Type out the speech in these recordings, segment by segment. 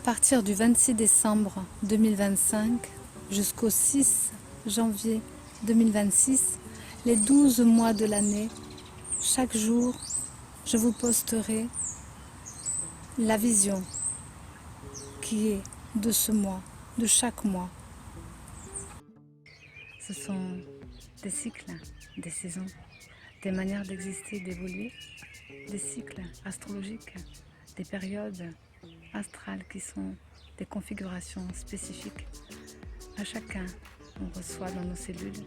partir du 26 décembre 2025 jusqu'au 6 janvier 2026, les 12 mois de l'année, chaque jour, je vous posterai la vision qui est de ce mois, de chaque mois. Ce sont des cycles, des saisons, des manières d'exister, d'évoluer, des cycles astrologiques, des périodes astrales qui sont des configurations spécifiques. À chacun, on reçoit dans nos cellules,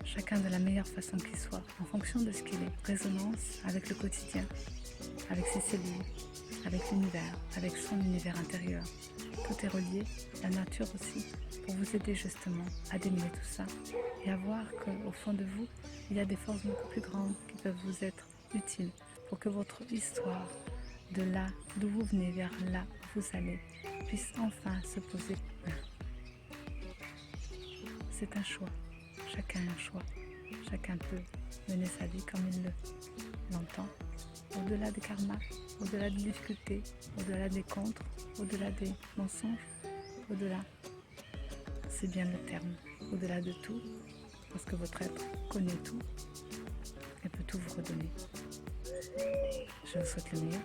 chacun de la meilleure façon qu'il soit, en fonction de ce qu'il est, résonance avec le quotidien, avec ses cellules, avec l'univers, avec son univers intérieur. Tout est relié, la nature aussi, pour vous aider justement à démêler tout ça et à voir qu'au fond de vous, il y a des forces beaucoup plus grandes qui peuvent vous être utiles pour que votre histoire, de là d'où vous venez vers là où vous allez, puisse enfin se poser. C'est un choix, chacun a un choix, chacun peut mener sa vie comme il l'entend, au-delà des karmas, au-delà des difficultés, au-delà des contres, au-delà des mensonges, au-delà, c'est bien le terme, au-delà de tout, parce que votre être connaît tout et peut tout vous redonner. Je vous souhaite le meilleur.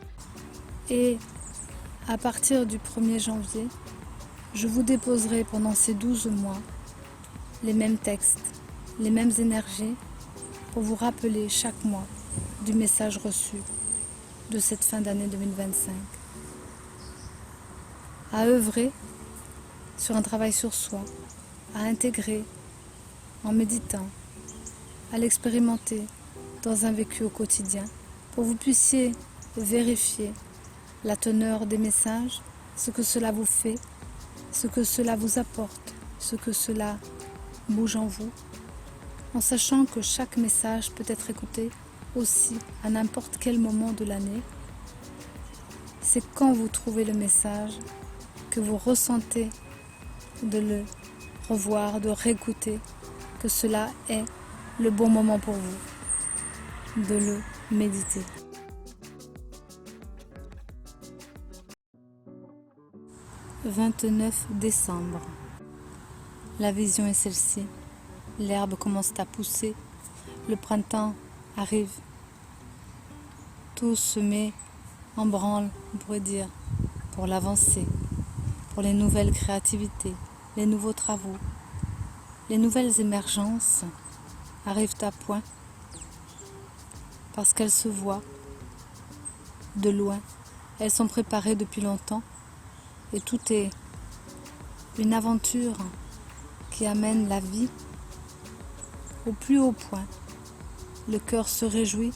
Et à partir du 1er janvier, je vous déposerai pendant ces 12 mois les mêmes textes, les mêmes énergies pour vous rappeler chaque mois du message reçu de cette fin d'année 2025. À œuvrer sur un travail sur soi, à intégrer en méditant, à l'expérimenter dans un vécu au quotidien pour que vous puissiez vérifier la teneur des messages, ce que cela vous fait, ce que cela vous apporte, ce que cela bouge en vous, en sachant que chaque message peut être écouté aussi à n'importe quel moment de l'année. C'est quand vous trouvez le message que vous ressentez de le revoir, de réécouter, que cela est le bon moment pour vous de le méditer. « 29 décembre. La vision est celle-ci. L'herbe commence à pousser. Le printemps arrive. Tout se met en branle, on pourrait dire, pour l'avancée, pour les nouvelles créativités, les nouveaux travaux. Les nouvelles émergences arrivent à point parce qu'elles se voient de loin. Elles sont préparées depuis longtemps et tout est une aventure qui amène la vie au plus haut point. Le cœur se réjouit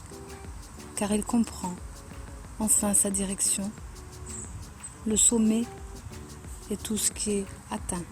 car il comprend enfin sa direction, le sommet et tout ce qui est atteint.